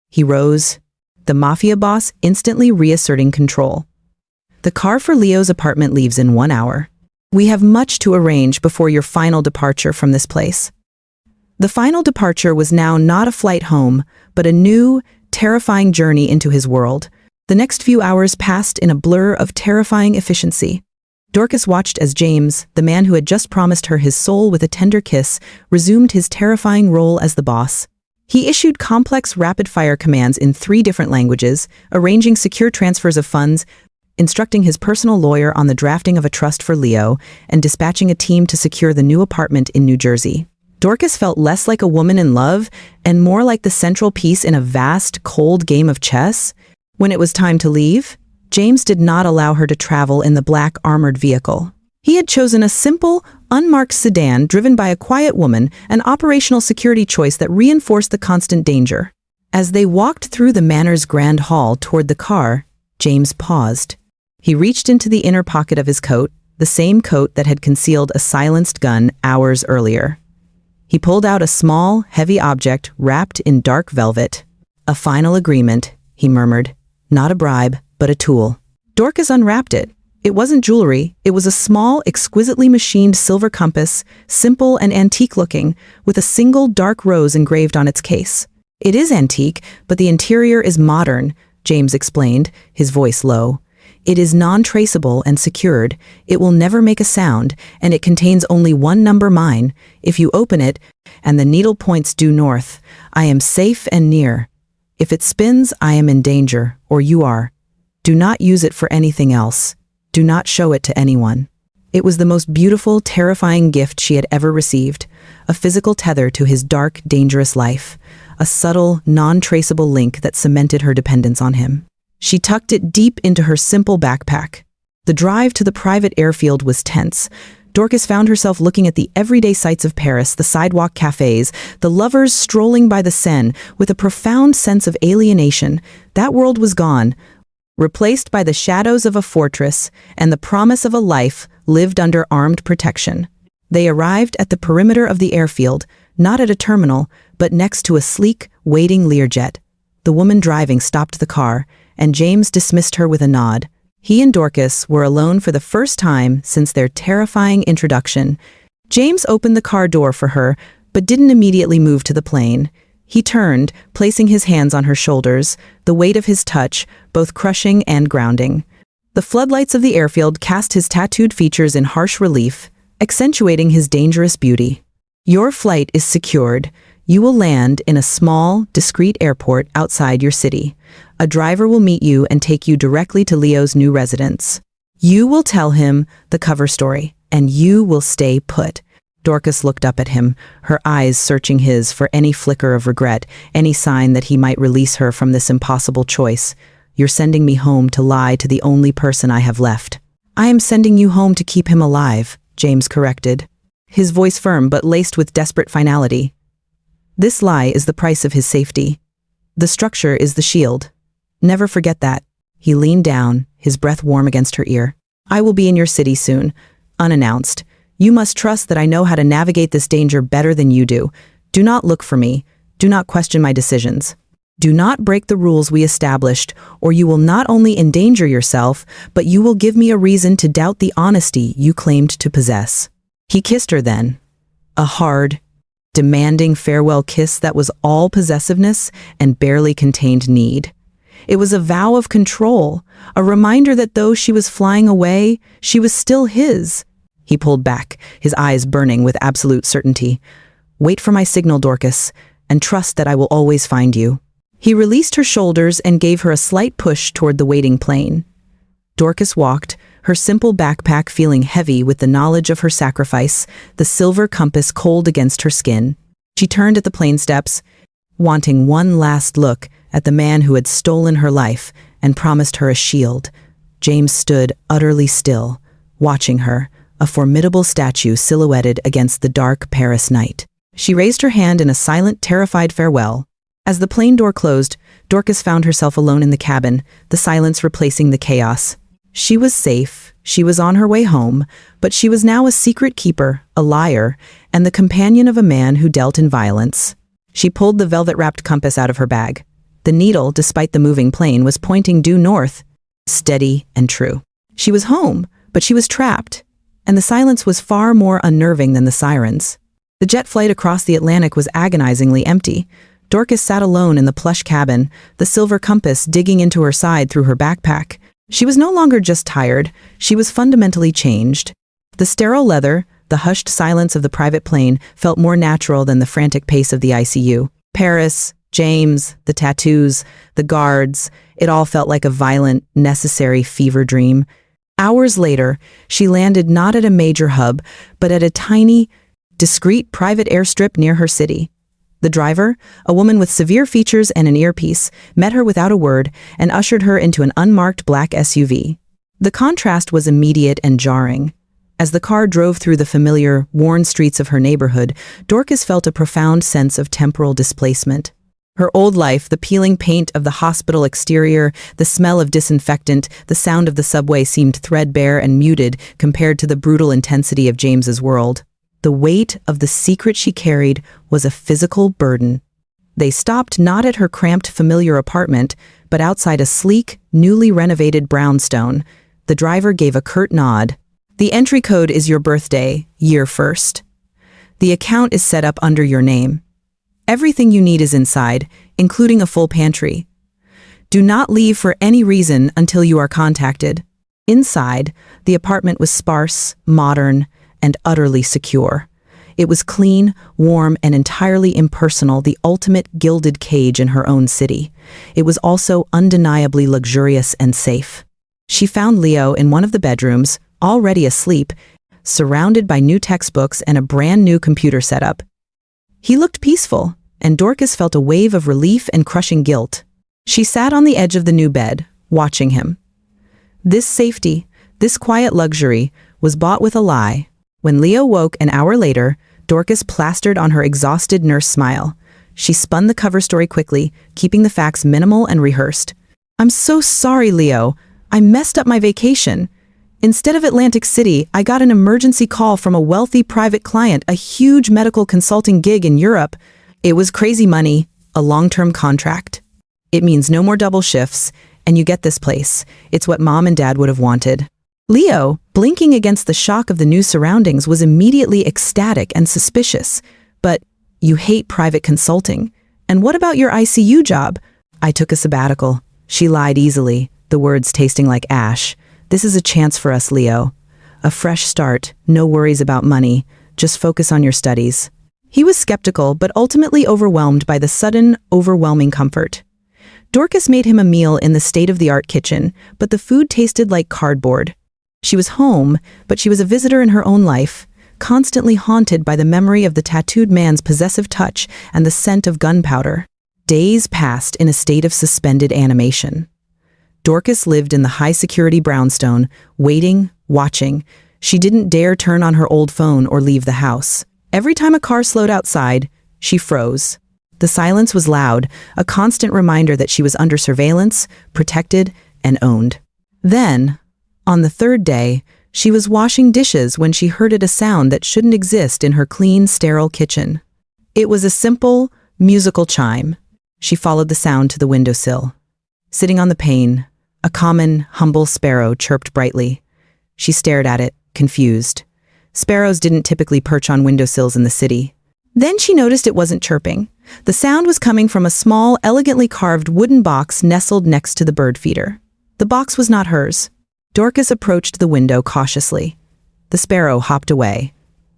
He rose, the Mafia boss instantly reasserting control. The car for Leo's apartment leaves in 1 hour. We have much to arrange before your final departure from this place. The final departure was now not a flight home, but a new, terrifying journey into his world. The next few hours passed in a blur of terrifying efficiency. Dorcas watched as James, the man who had just promised her his soul with a tender kiss, resumed his terrifying role as the boss. He issued complex rapid-fire commands in 3 different languages, arranging secure transfers of funds, instructing his personal lawyer on the drafting of a trust for Leo, and dispatching a team to secure the new apartment in New Jersey. Dorcas felt less like a woman in love and more like the central piece in a vast, cold game of chess. When it was time to leave, James did not allow her to travel in the black armored vehicle. He had chosen a simple, unmarked sedan driven by a quiet woman, an operational security choice that reinforced the constant danger. As they walked through the manor's grand hall toward the car, James paused. He reached into the inner pocket of his coat, the same coat that had concealed a silenced gun hours earlier. He pulled out a small, heavy object wrapped in dark velvet. A final agreement, he murmured. Not a bribe, but a tool. Dorcas unwrapped it. It wasn't jewelry. It was a small, exquisitely machined silver compass, simple and antique-looking, with a single dark rose engraved on its case. It is antique, but the interior is modern, James explained, his voice low. It is non-traceable and secured. It will never make a sound, and it contains only one number, mine. If you open it, and the needle points due north, I am safe and near. If it spins, I am in danger, or you are. Do not use it for anything else. Do not show it to anyone. It was the most beautiful, terrifying gift she had ever received, a physical tether to his dark, dangerous life, a subtle, non-traceable link that cemented her dependence on him. She tucked it deep into her simple backpack. The drive to the private airfield was tense. Dorcas found herself looking at the everyday sights of Paris, the sidewalk cafes, the lovers strolling by the Seine, with a profound sense of alienation. That world was gone, replaced by the shadows of a fortress and the promise of a life lived under armed protection. They arrived at the perimeter of the airfield, not at a terminal, but next to a sleek, waiting Learjet. The woman driving stopped the car, and James dismissed her with a nod. He and Dorcas were alone for the first time since their terrifying introduction. James opened the car door for her, but didn't immediately move to the plane. He turned, placing his hands on her shoulders, the weight of his touch, both crushing and grounding. The floodlights of the airfield cast his tattooed features in harsh relief, accentuating his dangerous beauty. Your flight is secured. You will land in a small, discreet airport outside your city. A driver will meet you and take you directly to Leo's new residence. You will tell him the cover story, and you will stay put. Dorcas looked up at him, her eyes searching his for any flicker of regret, any sign that he might release her from this impossible choice. You're sending me home to lie to the only person I have left. I am sending you home to keep him alive, James corrected, his voice firm but laced with desperate finality. This lie is the price of his safety. The structure is the shield. Never forget that. He leaned down, his breath warm against her ear. I will be in your city soon, unannounced. You must trust that I know how to navigate this danger better than you do. Do not look for me. Do not question my decisions. Do not break the rules we established, or you will not only endanger yourself, but you will give me a reason to doubt the honesty you claimed to possess. He kissed her then. A hard, demanding farewell kiss that was all possessiveness and barely contained need. It was a vow of control, a reminder that though she was flying away, she was still his. He pulled back, his eyes burning with absolute certainty. Wait for my signal, Dorcas, and trust that I will always find you. He released her shoulders and gave her a slight push toward the waiting plane. Dorcas walked, her simple backpack feeling heavy with the knowledge of her sacrifice, the silver compass cold against her skin. She turned at the plane steps, wanting one last look at the man who had stolen her life and promised her a shield. James stood utterly still, watching her, a formidable statue silhouetted against the dark Paris night. She raised her hand in a silent, terrified farewell. As the plane door closed, Dorcas found herself alone in the cabin, the silence replacing the chaos. She was safe, she was on her way home, but she was now a secret keeper, a liar, and the companion of a man who dealt in violence. She pulled the velvet-wrapped compass out of her bag. The needle, despite the moving plane, was pointing due north, steady and true. She was home, but she was trapped, and the silence was far more unnerving than the sirens. The jet flight across the Atlantic was agonizingly empty. Dorcas sat alone in the plush cabin, the silver compass digging into her side through her backpack. She was no longer just tired, she was fundamentally changed. The sterile leather, the hushed silence of the private plane felt more natural than the frantic pace of the ICU. Paris, James, the tattoos, the guards, it all felt like a violent, necessary fever dream. Hours later, she landed not at a major hub, but at a tiny, discreet private airstrip near her city. The driver, a woman with severe features and an earpiece, met her without a word and ushered her into an unmarked black SUV. The contrast was immediate and jarring. As the car drove through the familiar, worn streets of her neighborhood, Dorcas felt a profound sense of temporal displacement. Her old life, the peeling paint of the hospital exterior, the smell of disinfectant, the sound of the subway seemed threadbare and muted compared to the brutal intensity of James's world. The weight of the secret she carried was a physical burden. They stopped not at her cramped familiar apartment, but outside a sleek, newly renovated brownstone. The driver gave a curt nod. The entry code is your birthday, year first. The account is set up under your name. Everything you need is inside, including a full pantry. Do not leave for any reason until you are contacted. Inside, the apartment was sparse, modern, and utterly secure. It was clean, warm, and entirely impersonal, the ultimate gilded cage in her own city. It was also undeniably luxurious and safe. She found Leo in one of the bedrooms, already asleep, surrounded by new textbooks and a brand new computer setup. He looked peaceful, and Dorcas felt a wave of relief and crushing guilt. She sat on the edge of the new bed, watching him. This safety, this quiet luxury, was bought with a lie. When Leo woke an hour later, Dorcas plastered on her exhausted nurse smile. She spun the cover story quickly, keeping the facts minimal and rehearsed. "I'm so sorry, Leo. I messed up my vacation. Instead of Atlantic City, I got an emergency call from a wealthy private client, a huge medical consulting gig in Europe. It was crazy money, a long-term contract. It means no more double shifts, and you get this place. It's what Mom and Dad would have wanted." Leo, blinking against the shock of the new surroundings, was immediately ecstatic and suspicious. "But you hate private consulting. And what about your ICU job?" "I took a sabbatical." She lied easily, the words tasting like ash. "This is a chance for us, Leo. A fresh start, no worries about money, just focus on your studies." He was skeptical, but ultimately overwhelmed by the sudden, overwhelming comfort. Dorcas made him a meal in the state-of-the-art kitchen, but the food tasted like cardboard. She was home, but she was a visitor in her own life, constantly haunted by the memory of the tattooed man's possessive touch and the scent of gunpowder. Days passed in a state of suspended animation. Dorcas lived in the high-security brownstone, waiting, watching. She didn't dare turn on her old phone or leave the house. Every time a car slowed outside, she froze. The silence was loud, a constant reminder that she was under surveillance, protected, and owned. Then, on the third day, she was washing dishes when she heard a sound that shouldn't exist in her clean, sterile kitchen. It was a simple, musical chime. She followed the sound to the windowsill. Sitting on the pane, a common, humble sparrow chirped brightly. She stared at it, confused. Sparrows didn't typically perch on windowsills in the city. Then she noticed it wasn't chirping. The sound was coming from a small, elegantly carved wooden box nestled next to the bird feeder. The box was not hers. Dorcas approached the window cautiously. The sparrow hopped away.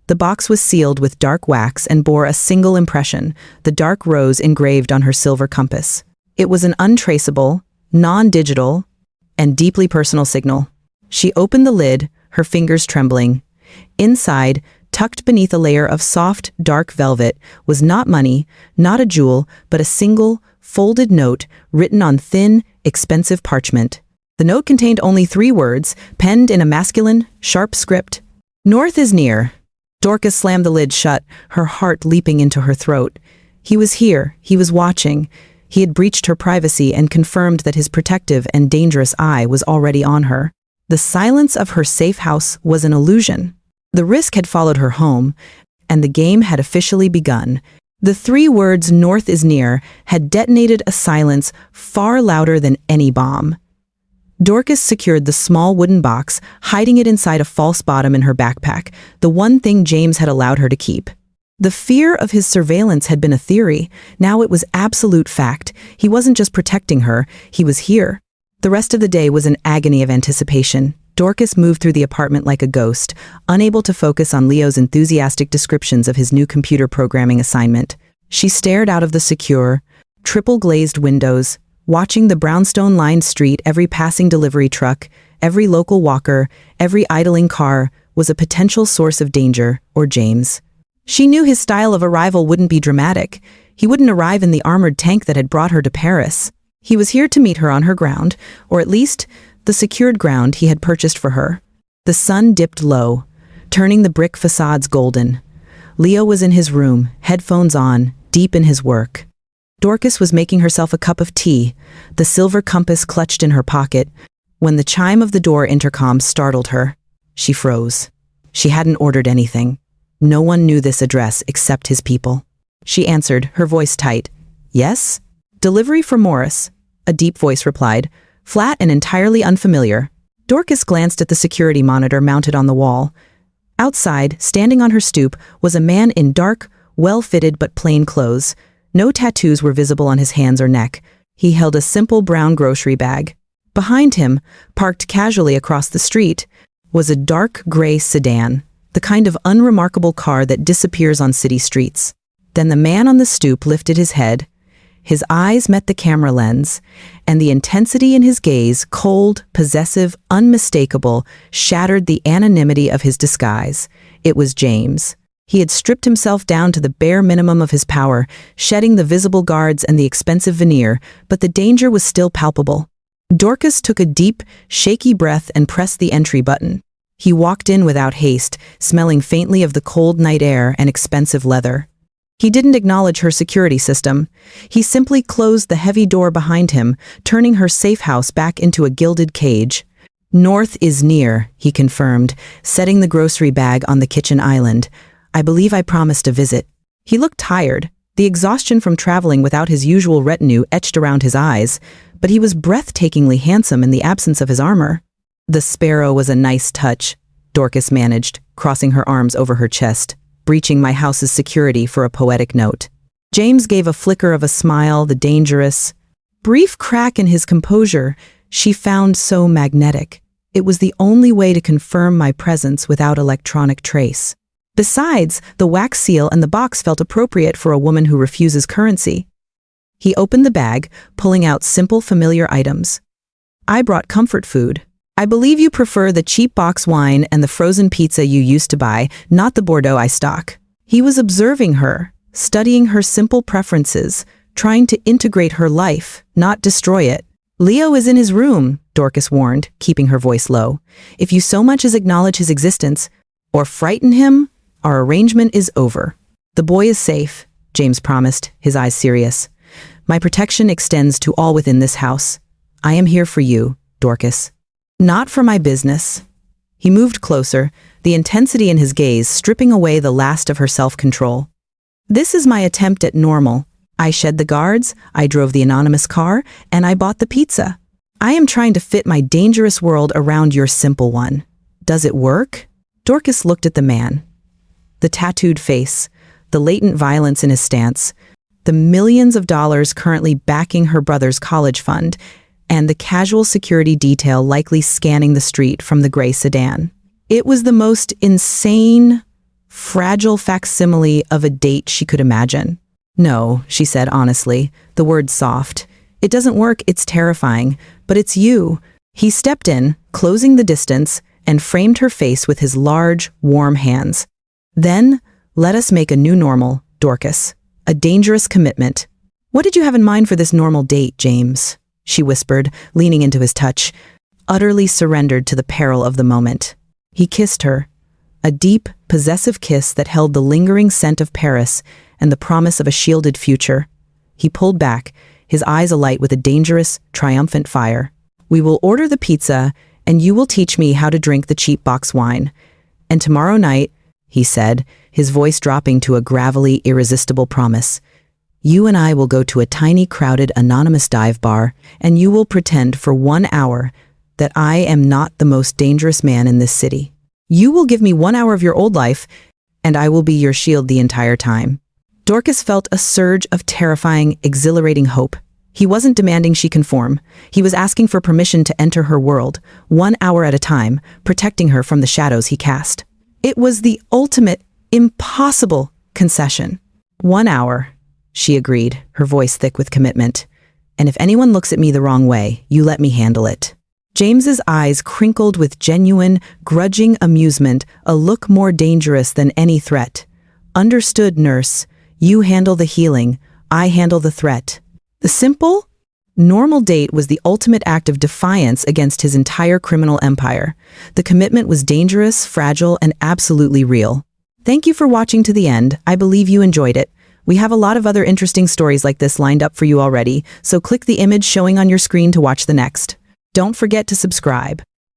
The box was sealed with dark wax and bore a single impression, the dark rose engraved on her silver compass. It was an untraceable, non-digital, and deeply personal signal. She opened the lid, her fingers trembling. Inside, tucked beneath a layer of soft, dark velvet, was not money, not a jewel, but a single, folded note written on thin, expensive parchment. The note contained only 3 words, penned in a masculine, sharp script. "North is near." Dorcas slammed the lid shut, her heart leaping into her throat. He was here, he was watching. He had breached her privacy and confirmed that his protective and dangerous eye was already on her. The silence of her safe house was an illusion. The risk had followed her home, and the game had officially begun. The 3 words "North is near" had detonated a silence far louder than any bomb. Dorcas secured the small wooden box, hiding it inside a false bottom in her backpack, the one thing James had allowed her to keep. The fear of his surveillance had been a theory. Now it was absolute fact. He wasn't just protecting her, he was here. The rest of the day was an agony of anticipation. Dorcas moved through the apartment like a ghost, unable to focus on Leo's enthusiastic descriptions of his new computer programming assignment. She stared out of the secure, triple-glazed windows, watching the brownstone-lined street. Every passing delivery truck, every local walker, every idling car was a potential source of danger, or James. She knew his style of arrival wouldn't be dramatic. He wouldn't arrive in the armored tank that had brought her to Paris. He was here to meet her on her ground, or at least the secured ground he had purchased for her. The sun dipped low, turning the brick facades golden. Leo was in his room, headphones on, deep in his work. Dorcas was making herself a cup of tea, the silver compass clutched in her pocket, when the chime of the door intercom startled her. She froze. She hadn't ordered anything. No one knew this address except his people. She answered, her voice tight. "Yes?" "Delivery for Morris," a deep voice replied, flat and entirely unfamiliar. Dorcas glanced at the security monitor mounted on the wall. Outside, standing on her stoop, was a man in dark, well-fitted but plain clothes. No tattoos were visible on his hands or neck. He held a simple brown grocery bag. Behind him, parked casually across the street, was a dark gray sedan, the kind of unremarkable car that disappears on city streets. Then the man on the stoop lifted his head. His eyes met the camera lens, and the intensity in his gaze, cold, possessive, unmistakable, shattered the anonymity of his disguise. It was James. He had stripped himself down to the bare minimum of his power, shedding the visible guards and the expensive veneer, but the danger was still palpable. Dorcas took a deep, shaky breath and pressed the entry button. He walked in without haste, smelling faintly of the cold night air and expensive leather. He didn't acknowledge her security system. He simply closed the heavy door behind him, turning her safe house back into a gilded cage. "North is near," he confirmed, setting the grocery bag on the kitchen island. "I believe I promised a visit." He looked tired, the exhaustion from traveling without his usual retinue etched around his eyes, but he was breathtakingly handsome in the absence of his armor. "The sparrow was a nice touch," Dorcas managed, crossing her arms over her chest, breaching my house's security for a poetic note. James gave a flicker of a smile, the dangerous, brief crack in his composure she found so magnetic. It was the only way to confirm my presence without electronic trace. Besides, the wax seal and the box felt appropriate for a woman who refuses currency. He opened the bag, pulling out simple, familiar items. "I brought comfort food. I believe you prefer the cheap box wine and the frozen pizza you used to buy, not the Bordeaux I stock." He was observing her, studying her simple preferences, trying to integrate her life, not destroy it. "Leo is in his room," Dorcas warned, keeping her voice low. "If you so much as acknowledge his existence, or frighten him, our arrangement is over." "The boy is safe," James promised, his eyes serious. "My protection extends to all within this house. I am here for you, Dorcas. Not for my business." He moved closer, the intensity in his gaze stripping away the last of her self-control. "This is my attempt at normal. I shed the guards, I drove the anonymous car, and I bought the pizza. I am trying to fit my dangerous world around your simple one. Does it work?" Dorcas looked at the man. The tattooed face, the latent violence in his stance, the millions of dollars currently backing her brother's college fund, and the casual security detail likely scanning the street from the gray sedan. It was the most insane, fragile facsimile of a date she could imagine. "No," she said honestly, the word soft. "It doesn't work, it's terrifying, but it's you." He stepped in, closing the distance, and framed her face with his large, warm hands. "Then, let us make a new normal, Dorcas. A dangerous commitment." "What did you have in mind for this normal date, James?" she whispered, leaning into his touch, utterly surrendered to the peril of the moment. He kissed her, a deep, possessive kiss that held the lingering scent of Paris and the promise of a shielded future. He pulled back, his eyes alight with a dangerous, triumphant fire. "We will order the pizza, and you will teach me how to drink the cheap box wine. And tomorrow night," he said, his voice dropping to a gravelly, irresistible promise, "you and I will go to a tiny, crowded, anonymous dive bar, and you will pretend for 1 hour that I am not the most dangerous man in this city. You will give me 1 hour of your old life, and I will be your shield the entire time." Dorcas felt a surge of terrifying, exhilarating hope. He wasn't demanding she conform. He was asking for permission to enter her world, 1 hour at a time, protecting her from the shadows he cast. It was the ultimate, impossible concession. 1 hour, she agreed, her voice thick with commitment. "And if anyone looks at me the wrong way, you let me handle it." James's eyes crinkled with genuine, grudging amusement, a look more dangerous than any threat. "Understood, nurse. You handle the healing, I handle the threat." The simple, normal date was the ultimate act of defiance against his entire criminal empire. The commitment was dangerous, fragile, and absolutely real. Thank you for watching to the end. I believe you enjoyed it. We have a lot of other interesting stories like this lined up for you already, so click the image showing on your screen to watch the next. Don't forget to subscribe.